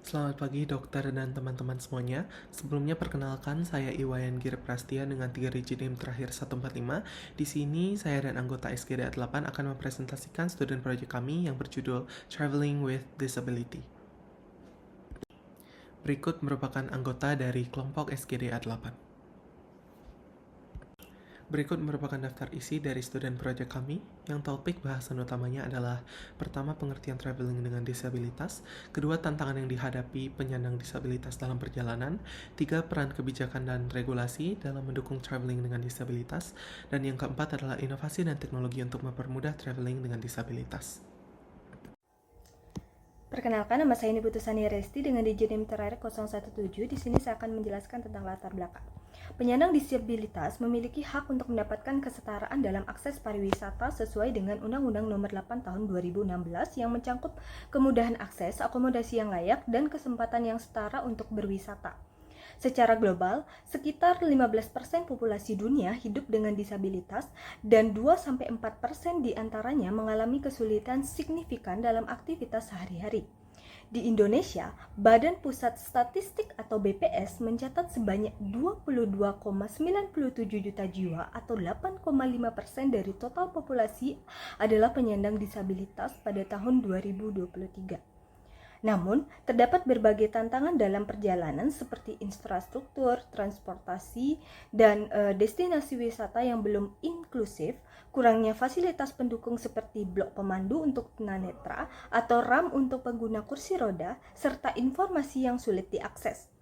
Selamat pagi dokter dan teman-teman semuanya. Sebelumnya perkenalkan saya Iwayan Giri Prastia dengan 3 digit NIM terakhir 145. Di sini saya dan anggota SKDA 8 akan mempresentasikan student project kami yang berjudul Traveling with Disability. Berikut merupakan anggota dari kelompok SKDA 8. Berikut merupakan daftar isi dari student project kami, yang topik bahasan utamanya adalah pertama, pengertian traveling dengan disabilitas, kedua, tantangan yang dihadapi penyandang disabilitas dalam perjalanan, tiga, peran kebijakan dan regulasi dalam mendukung traveling dengan disabilitas, dan yang keempat adalah inovasi dan teknologi untuk mempermudah traveling dengan disabilitas. Perkenalkan, nama saya Niputu Sani Resti dengan digit NIM terakhir 017. Di sini saya akan menjelaskan tentang latar belakang. Penyandang disabilitas memiliki hak untuk mendapatkan kesetaraan dalam akses pariwisata sesuai dengan Undang-Undang Nomor 8 Tahun 2016 yang mencangkup kemudahan akses, akomodasi yang layak, dan kesempatan yang setara untuk berwisata. Secara global, sekitar 15% populasi dunia hidup dengan disabilitas dan 2-4% diantaranya mengalami kesulitan signifikan dalam aktivitas sehari-hari. Di Indonesia, Badan Pusat Statistik atau BPS mencatat sebanyak 22,97 juta jiwa atau 8,5% dari total populasi adalah penyandang disabilitas pada tahun 2023. Namun, terdapat berbagai tantangan dalam perjalanan seperti infrastruktur, transportasi, dan destinasi wisata yang belum inklusif, kurangnya fasilitas pendukung seperti blok pemandu untuk tunanetra atau ramp untuk pengguna kursi roda, serta informasi yang sulit diakses.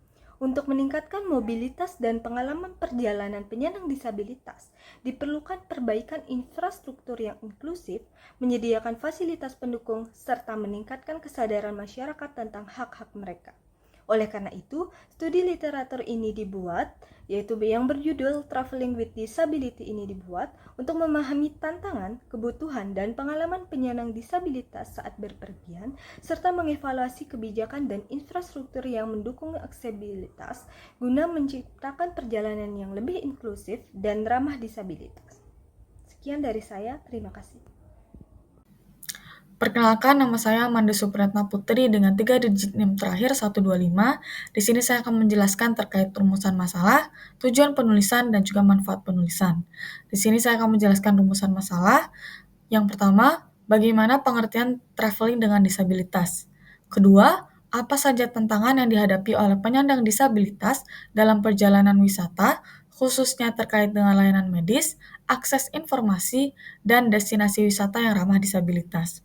Untuk meningkatkan mobilitas dan pengalaman perjalanan penyandang disabilitas, diperlukan perbaikan infrastruktur yang inklusif, menyediakan fasilitas pendukung, serta meningkatkan kesadaran masyarakat tentang hak-hak mereka. Oleh karena itu, studi literatur ini dibuat, yaitu yang berjudul Traveling with Disability ini dibuat untuk memahami tantangan, kebutuhan, dan pengalaman penyandang disabilitas saat berpergian, serta mengevaluasi kebijakan dan infrastruktur yang mendukung aksesibilitas guna menciptakan perjalanan yang lebih inklusif dan ramah disabilitas. Sekian dari saya, terima kasih. Perkenalkan, nama saya Amanda Supratna Putri dengan 3 digit NIM terakhir 125. Di sini saya akan menjelaskan terkait rumusan masalah, tujuan penulisan, dan juga manfaat penulisan. Di sini saya akan menjelaskan rumusan masalah. Yang pertama, bagaimana pengertian traveling dengan disabilitas. Kedua, apa saja tantangan yang dihadapi oleh penyandang disabilitas dalam perjalanan wisata, khususnya terkait dengan layanan medis, akses informasi, dan destinasi wisata yang ramah disabilitas.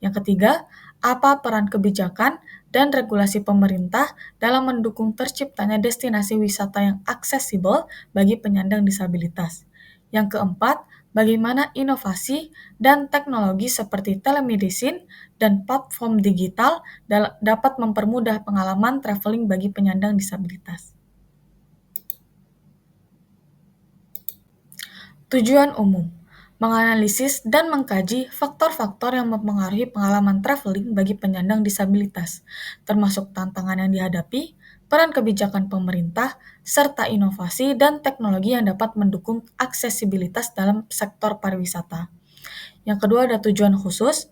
Yang ketiga, apa peran kebijakan dan regulasi pemerintah dalam mendukung terciptanya destinasi wisata yang aksesibel bagi penyandang disabilitas. Yang keempat, bagaimana inovasi dan teknologi seperti telemedicine dan platform digital dapat mempermudah pengalaman traveling bagi penyandang disabilitas. Tujuan umum: menganalisis dan mengkaji faktor-faktor yang mempengaruhi pengalaman traveling bagi penyandang disabilitas, termasuk tantangan yang dihadapi, peran kebijakan pemerintah, serta inovasi dan teknologi yang dapat mendukung aksesibilitas dalam sektor pariwisata. Yang kedua ada tujuan khusus.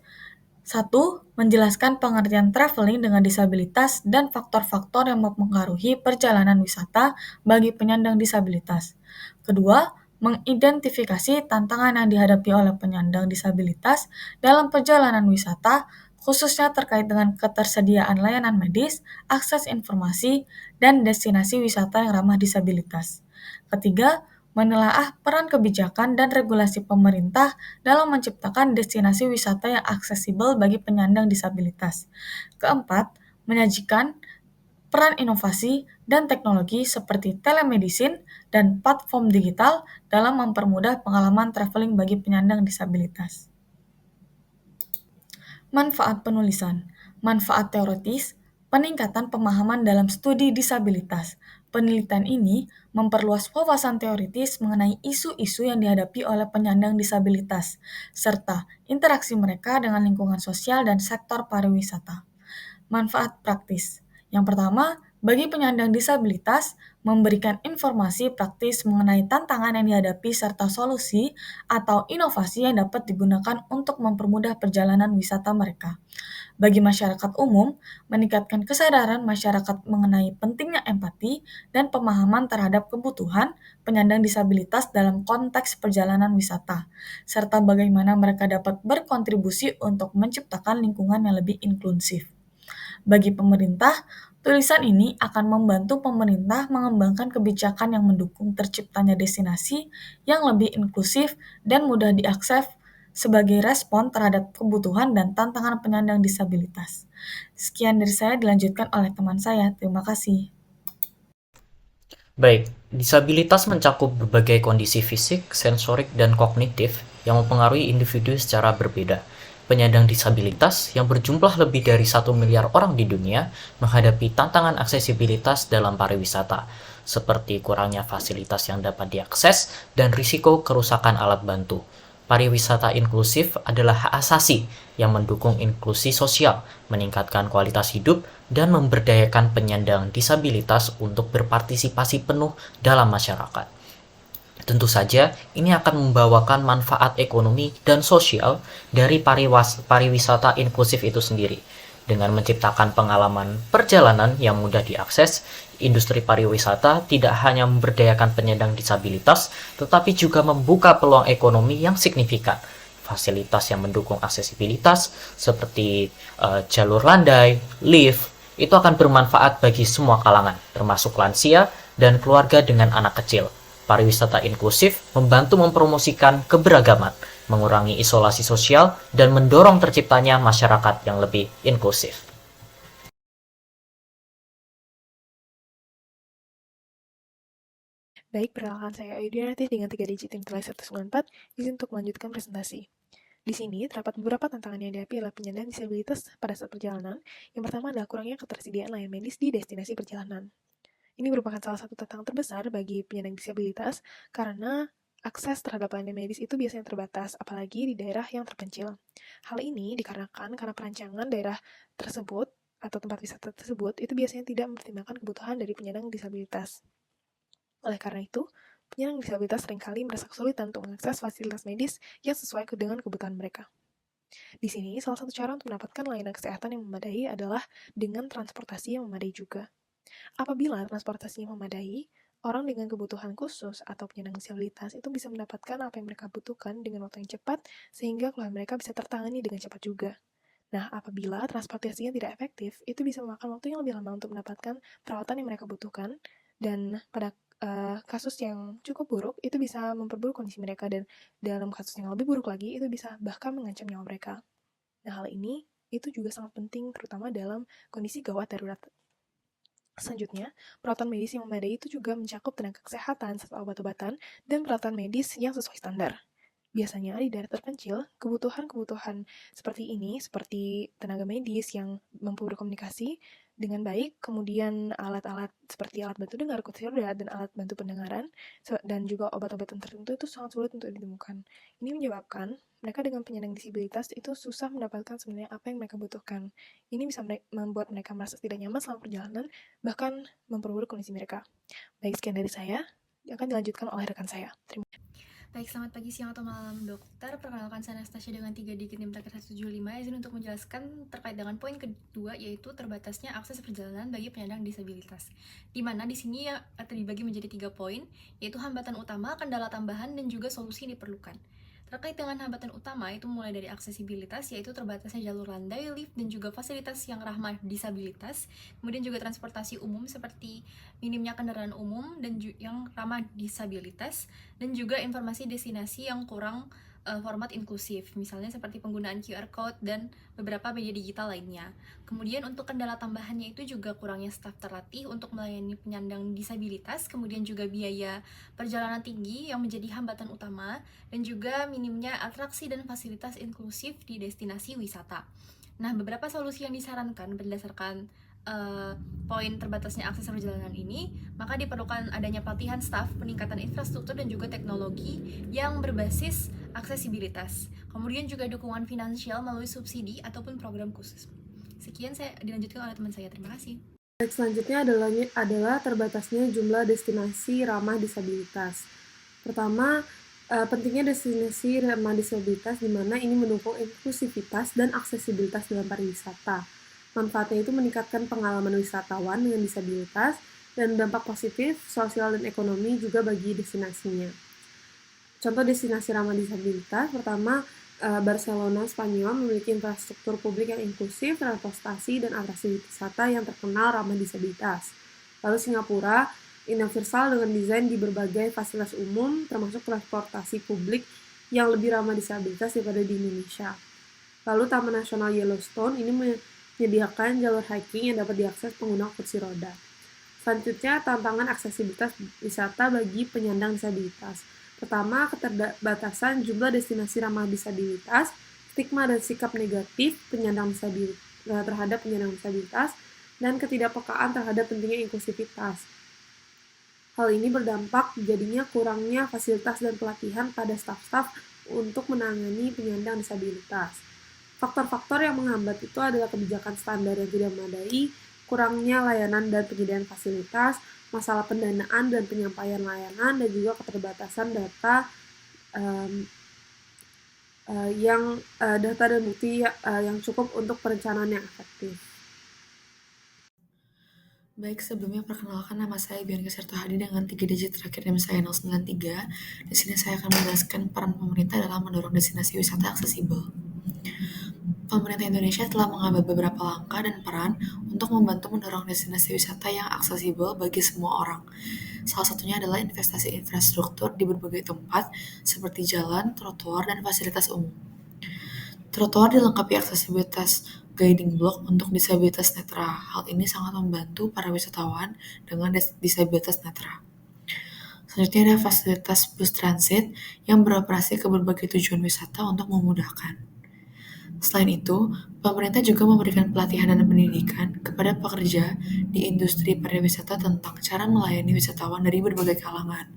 1. Menjelaskan pengertian traveling dengan disabilitas dan faktor-faktor yang mempengaruhi perjalanan wisata bagi penyandang disabilitas. Kedua, mengidentifikasi tantangan yang dihadapi oleh penyandang disabilitas dalam perjalanan wisata, khususnya terkait dengan ketersediaan layanan medis, akses informasi, dan destinasi wisata yang ramah disabilitas. Ketiga, menelaah peran kebijakan dan regulasi pemerintah dalam menciptakan destinasi wisata yang aksesibel bagi penyandang disabilitas. Keempat, menyajikan peran inovasi dan teknologi seperti telemedicine dan platform digital dalam mempermudah pengalaman traveling bagi penyandang disabilitas. Manfaat penulisan. Manfaat teoritis, peningkatan pemahaman dalam studi disabilitas. Penelitian ini memperluas wawasan teoritis mengenai isu-isu yang dihadapi oleh penyandang disabilitas, serta interaksi mereka dengan lingkungan sosial dan sektor pariwisata. Manfaat praktis. Yang pertama, Bagi penyandang disabilitas, memberikan informasi praktis mengenai tantangan yang dihadapi serta solusi atau inovasi yang dapat digunakan untuk mempermudah perjalanan wisata mereka. Bagi masyarakat umum, meningkatkan kesadaran masyarakat mengenai pentingnya empati dan pemahaman terhadap kebutuhan penyandang disabilitas dalam konteks perjalanan wisata, serta bagaimana mereka dapat berkontribusi untuk menciptakan lingkungan yang lebih inklusif. Bagi pemerintah, tulisan ini akan membantu pemerintah mengembangkan kebijakan yang mendukung terciptanya destinasi yang lebih inklusif dan mudah diakses sebagai respon terhadap kebutuhan dan tantangan penyandang disabilitas. Sekian dari saya, dilanjutkan oleh teman saya. Terima kasih. Baik, disabilitas mencakup berbagai kondisi fisik, sensorik, dan kognitif yang mempengaruhi individu secara berbeda. Penyandang disabilitas yang berjumlah lebih dari 1 miliar orang di dunia menghadapi tantangan aksesibilitas dalam pariwisata, seperti kurangnya fasilitas yang dapat diakses dan risiko kerusakan alat bantu. Pariwisata inklusif adalah hak asasi yang mendukung inklusi sosial, meningkatkan kualitas hidup, dan memberdayakan penyandang disabilitas untuk berpartisipasi penuh dalam masyarakat. Tentu saja, ini akan membawakan manfaat ekonomi dan sosial dari pariwisata inklusif itu sendiri. Dengan menciptakan pengalaman perjalanan yang mudah diakses, industri pariwisata tidak hanya memberdayakan penyandang disabilitas, tetapi juga membuka peluang ekonomi yang signifikan. Fasilitas yang mendukung aksesibilitas seperti jalur landai, lift, itu akan bermanfaat bagi semua kalangan, termasuk lansia dan keluarga dengan anak kecil. Pariwisata inklusif membantu mempromosikan keberagaman, mengurangi isolasi sosial, dan mendorong terciptanya masyarakat yang lebih inklusif. Baik, perkenalkan saya Ayudianati dengan 3 digit nilai 194, izin untuk melanjutkan presentasi. Di sini terdapat beberapa tantangan yang dihadapi oleh penyandang disabilitas pada saat perjalanan. Yang pertama adalah kurangnya ketersediaan layanan medis di destinasi perjalanan. Ini merupakan salah satu tantangan terbesar bagi penyandang disabilitas karena akses terhadap layanan medis itu biasanya terbatas, apalagi di daerah yang terpencil. Hal ini dikarenakan karena perancangan daerah tersebut atau tempat wisata tersebut itu biasanya tidak mempertimbangkan kebutuhan dari penyandang disabilitas. Oleh karena itu, penyandang disabilitas seringkali merasa kesulitan untuk mengakses fasilitas medis yang sesuai dengan kebutuhan mereka. Di sini, salah satu cara untuk mendapatkan layanan kesehatan yang memadai adalah dengan transportasi yang memadai juga. Apabila transportasinya memadai, orang dengan kebutuhan khusus atau penyandang disabilitas itu bisa mendapatkan apa yang mereka butuhkan dengan waktu yang cepat, sehingga keluhan mereka bisa tertangani dengan cepat juga. Nah, apabila transportasinya tidak efektif, itu bisa memakan waktu yang lebih lama untuk mendapatkan perawatan yang mereka butuhkan, dan pada kasus yang cukup buruk, itu bisa memperburuk kondisi mereka, dan dalam kasus yang lebih buruk lagi, itu bisa bahkan mengancam nyawa mereka. Nah, hal ini itu juga sangat penting, terutama dalam kondisi gawat darurat. Selanjutnya, perawatan medis yang memadai itu juga mencakup tenaga kesehatan serta obat-obatan dan perawatan medis yang sesuai standar. Biasanya di daerah terpencil, kebutuhan-kebutuhan seperti ini, seperti tenaga medis yang mampu berkomunikasi dengan baik, kemudian alat-alat seperti alat bantu dengar, kursi roda, dan alat bantu pendengaran, dan juga obat-obatan tertentu itu sangat sulit untuk ditemukan. Ini menyebabkan mereka dengan penyandang disabilitas itu susah mendapatkan sebenarnya apa yang mereka butuhkan. Ini bisa membuat mereka merasa tidak nyaman selama perjalanan, bahkan memperburuk kondisi mereka. Baik, sekian dari saya, akan dilanjutkan oleh rekan saya. Terima kasih. Baik, selamat pagi, siang, atau malam dokter. Perkenalkan saya Anastasia dengan 3 digit NIM 175. Izin untuk menjelaskan terkait dengan poin kedua, yaitu terbatasnya akses perjalanan bagi penyandang disabilitas. Di mana di sini dibagi menjadi 3 poin, yaitu hambatan utama, kendala tambahan, dan juga solusi yang diperlukan. Terkait dengan hambatan utama, itu mulai dari aksesibilitas, yaitu terbatasnya jalur landai, lift, dan juga fasilitas yang ramah disabilitas. Kemudian juga transportasi umum seperti minimnya kendaraan umum dan yang ramah disabilitas, dan juga informasi destinasi yang kurang format inklusif, misalnya seperti penggunaan QR Code dan beberapa media digital lainnya. Kemudian untuk kendala tambahannya itu juga kurangnya staf terlatih untuk melayani penyandang disabilitas, kemudian juga biaya perjalanan tinggi yang menjadi hambatan utama, dan juga minimnya atraksi dan fasilitas inklusif di destinasi wisata. Nah, beberapa solusi yang disarankan berdasarkan poin terbatasnya akses perjalanan ini, maka diperlukan adanya pelatihan staf, peningkatan infrastruktur, dan juga teknologi yang berbasis aksesibilitas. Kemudian juga dukungan finansial melalui subsidi ataupun program khusus. Sekian, saya dilanjutkan oleh teman saya. Terima kasih. Baik, selanjutnya adalah terbatasnya jumlah destinasi ramah disabilitas. Pertama, pentingnya destinasi ramah disabilitas di mana ini mendukung inklusivitas dan aksesibilitas dalam pariwisata. Manfaatnya itu meningkatkan pengalaman wisatawan dengan disabilitas dan dampak positif sosial dan ekonomi juga bagi destinasinya. Contoh destinasi ramah disabilitas, pertama, Barcelona, Spanyol memiliki infrastruktur publik yang inklusif, transportasi, dan atraksi wisata yang terkenal ramah disabilitas. Lalu Singapura, universal dengan desain di berbagai fasilitas umum, termasuk transportasi publik yang lebih ramah disabilitas daripada di Indonesia. Lalu Taman Nasional Yellowstone ini menyediakan jalur hiking yang dapat diakses pengguna kursi roda. Selanjutnya, tantangan aksesibilitas wisata bagi penyandang disabilitas. Pertama, keterbatasan jumlah destinasi ramah disabilitas, stigma dan sikap negatif terhadap penyandang disabilitas, dan ketidakpekaan terhadap pentingnya inklusivitas. Hal ini berdampak jadinya kurangnya fasilitas dan pelatihan pada staf-staf untuk menangani penyandang disabilitas. Faktor-faktor yang menghambat itu adalah kebijakan standar yang tidak memadai, kurangnya layanan dan penyediaan fasilitas, masalah pendanaan dan penyampaian layanan, dan juga keterbatasan data data dan bukti yang cukup untuk perencanaan yang efektif. Baik, sebelumnya perkenalkan nama saya Bianca Sertohadi dengan 3 digit terakhir NIM saya 093. Di sini saya akan menjelaskan peran pemerintah dalam mendorong destinasi wisata aksesibel. Pemerintah Indonesia telah mengambil beberapa langkah dan peran untuk membantu mendorong destinasi wisata yang aksesibel bagi semua orang. Salah satunya adalah investasi infrastruktur di berbagai tempat seperti jalan, trotoar, dan fasilitas umum. Trotoar dilengkapi aksesibilitas guiding block untuk disabilitas netra. Hal ini sangat membantu para wisatawan dengan disabilitas netra. Selanjutnya ada fasilitas bus transit yang beroperasi ke berbagai tujuan wisata untuk memudahkan. Selain itu, pemerintah juga memberikan pelatihan dan pendidikan kepada pekerja di industri pariwisata tentang cara melayani wisatawan dari berbagai kalangan.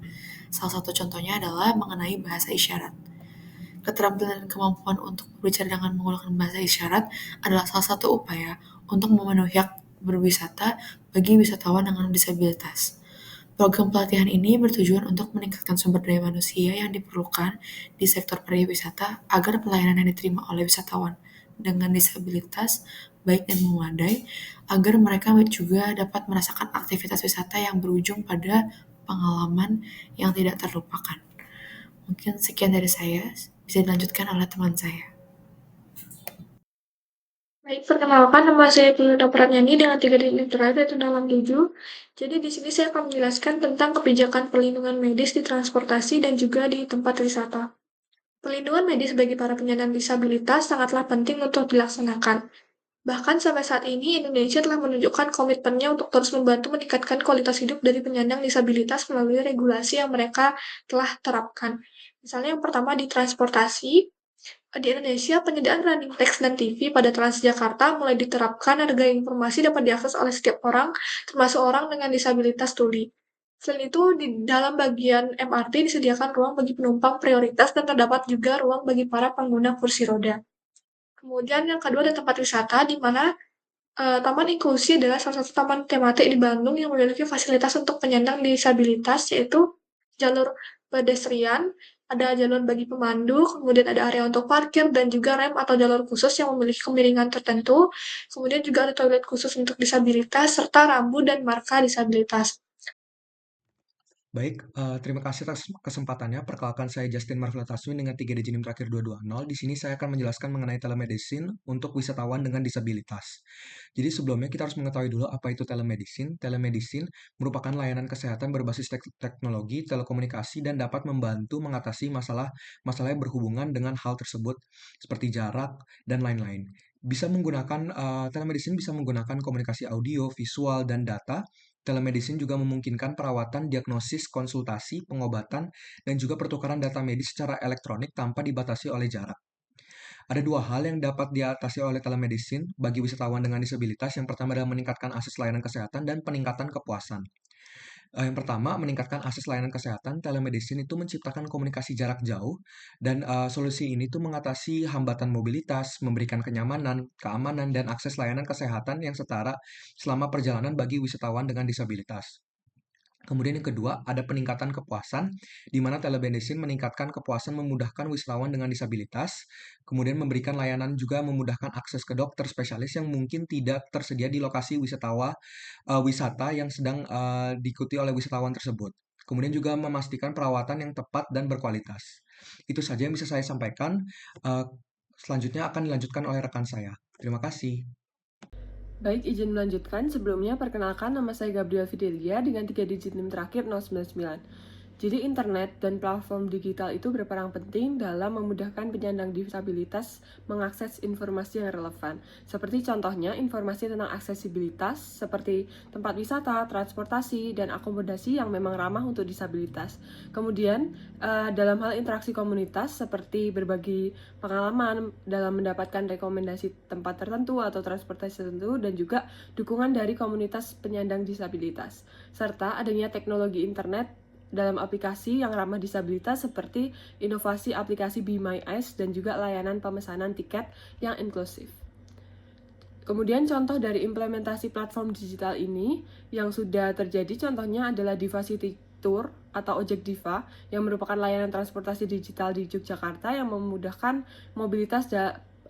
Salah satu contohnya adalah mengenai bahasa isyarat. Keterampilan dan kemampuan untuk berbicara dengan menggunakan bahasa isyarat adalah salah satu upaya untuk memenuhi hak berwisata bagi wisatawan dengan disabilitas. Program pelatihan ini bertujuan untuk meningkatkan sumber daya manusia yang diperlukan di sektor pariwisata agar pelayanan yang diterima oleh wisatawan dengan disabilitas baik dan memadai, agar mereka juga dapat merasakan aktivitas wisata yang berujung pada pengalaman yang tidak terlupakan. Mungkin sekian dari saya, bisa dilanjutkan oleh teman saya. Baik, perkenalkan nama saya Pinda Pranyani dengan 3 digit terakhir yaitu 667. Jadi di sini saya akan menjelaskan tentang kebijakan perlindungan medis di transportasi dan juga di tempat wisata. Perlindungan medis bagi para penyandang disabilitas sangatlah penting untuk dilaksanakan. Bahkan sampai saat ini Indonesia telah menunjukkan komitmennya untuk terus membantu meningkatkan kualitas hidup dari penyandang disabilitas melalui regulasi yang mereka telah terapkan. Misalnya yang pertama di transportasi, di Indonesia, penyediaan running text dan TV pada Transjakarta mulai diterapkan agar informasi dapat diakses oleh setiap orang, termasuk orang dengan disabilitas tuli. Selain itu, di dalam bagian MRT disediakan ruang bagi penumpang prioritas dan terdapat juga ruang bagi para pengguna kursi roda. Kemudian yang kedua ada tempat wisata, di mana Taman Inklusi adalah salah satu taman tematik di Bandung yang memiliki fasilitas untuk penyandang disabilitas, yaitu jalur pedestrian, ada jalur bagi pemandu, kemudian ada area untuk parkir, dan juga rem atau jalur khusus yang memiliki kemiringan tertentu. Kemudian juga ada toilet khusus untuk disabilitas, serta rambu dan marka disabilitas. Baik, terima kasih atas kesempatannya. Perkenalkan saya Justin Marvela Taswin dengan 3 digit NIM terakhir 220. Di sini saya akan menjelaskan mengenai telemedicine untuk wisatawan dengan disabilitas. Jadi sebelumnya kita harus mengetahui dulu apa itu telemedicine. Telemedicine merupakan layanan kesehatan berbasis teknologi, telekomunikasi, dan dapat membantu mengatasi masalah yang berhubungan dengan hal tersebut, seperti jarak, dan lain-lain. Telemedicine bisa menggunakan komunikasi audio, visual, dan data. Telemedicine juga memungkinkan perawatan, diagnosis, konsultasi, pengobatan, dan juga pertukaran data medis secara elektronik tanpa dibatasi oleh jarak. Ada dua hal yang dapat diatasi oleh telemedicine bagi wisatawan dengan disabilitas. Yang pertama adalah meningkatkan akses layanan kesehatan dan peningkatan kepuasan. Yang pertama, meningkatkan akses layanan kesehatan. Telemedicine itu menciptakan komunikasi jarak jauh dan solusi ini tuh mengatasi hambatan mobilitas, memberikan kenyamanan, keamanan, dan akses layanan kesehatan yang setara selama perjalanan bagi wisatawan dengan disabilitas. Kemudian yang kedua, ada peningkatan kepuasan, di mana telemedicine meningkatkan kepuasan memudahkan wisatawan dengan disabilitas, kemudian memberikan layanan juga memudahkan akses ke dokter spesialis yang mungkin tidak tersedia di lokasi wisata yang sedang diikuti oleh wisatawan tersebut. Kemudian juga memastikan perawatan yang tepat dan berkualitas. Itu saja yang bisa saya sampaikan. Eh, Selanjutnya akan dilanjutkan oleh rekan saya. Terima kasih. Baik, izin melanjutkan. Sebelumnya, perkenalkan nama saya Gabriel Fidelia dengan 3 digit NIM terakhir 099. Jadi, internet dan platform digital itu berperan penting dalam memudahkan penyandang disabilitas mengakses informasi yang relevan. Seperti contohnya, informasi tentang aksesibilitas, seperti tempat wisata, transportasi, dan akomodasi yang memang ramah untuk disabilitas. Kemudian, dalam hal interaksi komunitas, seperti berbagi pengalaman dalam mendapatkan rekomendasi tempat tertentu atau transportasi tertentu, dan juga dukungan dari komunitas penyandang disabilitas. Serta adanya teknologi internet dalam aplikasi yang ramah disabilitas seperti inovasi aplikasi Be My Eyes dan juga layanan pemesanan tiket yang inklusif. Kemudian contoh dari implementasi platform digital ini yang sudah terjadi contohnya adalah Diva City Tour atau Ojek Diva yang merupakan layanan transportasi digital di Yogyakarta yang memudahkan mobilitas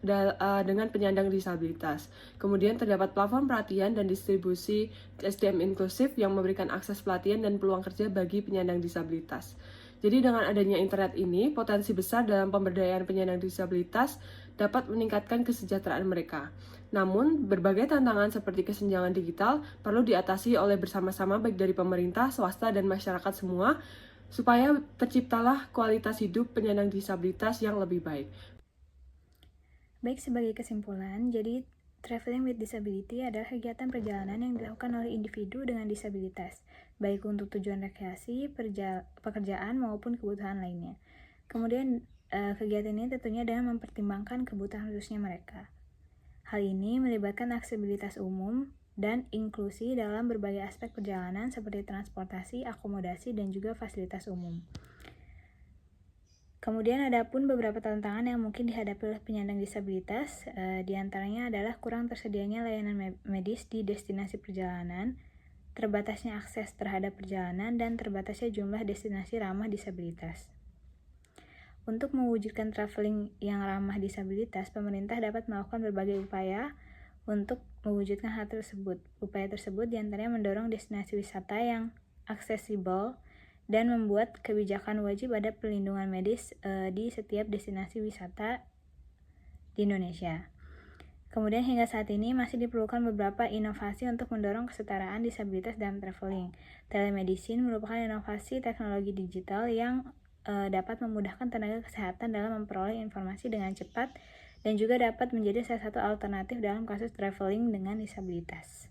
dengan penyandang disabilitas. Kemudian terdapat platform pelatihan dan distribusi SDM inklusif yang memberikan akses pelatihan dan peluang kerja bagi penyandang disabilitas. Jadi dengan adanya internet ini, potensi besar dalam pemberdayaan penyandang disabilitas dapat meningkatkan kesejahteraan mereka. Namun, berbagai tantangan seperti kesenjangan digital perlu diatasi oleh bersama-sama baik dari pemerintah, swasta, dan masyarakat semua, supaya terciptalah kualitas hidup penyandang disabilitas yang lebih baik. Baik, sebagai kesimpulan, jadi traveling with disability adalah kegiatan perjalanan yang dilakukan oleh individu dengan disabilitas, baik untuk tujuan rekreasi, pekerjaan, maupun kebutuhan lainnya. Kemudian, kegiatan ini tentunya dengan mempertimbangkan kebutuhan khususnya mereka. Hal ini melibatkan aksesibilitas umum dan inklusi dalam berbagai aspek perjalanan seperti transportasi, akomodasi, dan juga fasilitas umum. Kemudian ada pun beberapa tantangan yang mungkin dihadapi oleh penyandang disabilitas, di antaranya adalah kurang tersedianya layanan medis di destinasi perjalanan, terbatasnya akses terhadap perjalanan, dan terbatasnya jumlah destinasi ramah disabilitas. Untuk mewujudkan traveling yang ramah disabilitas, pemerintah dapat melakukan berbagai upaya untuk mewujudkan hal tersebut. Upaya tersebut diantaranya mendorong destinasi wisata yang aksesibel dan membuat kebijakan wajib ada perlindungan medis di setiap destinasi wisata di Indonesia. Kemudian hingga saat ini masih diperlukan beberapa inovasi untuk mendorong kesetaraan disabilitas dalam traveling. Telemedicine merupakan inovasi teknologi digital yang dapat memudahkan tenaga kesehatan dalam memperoleh informasi dengan cepat dan juga dapat menjadi salah satu alternatif dalam kasus traveling dengan disabilitas.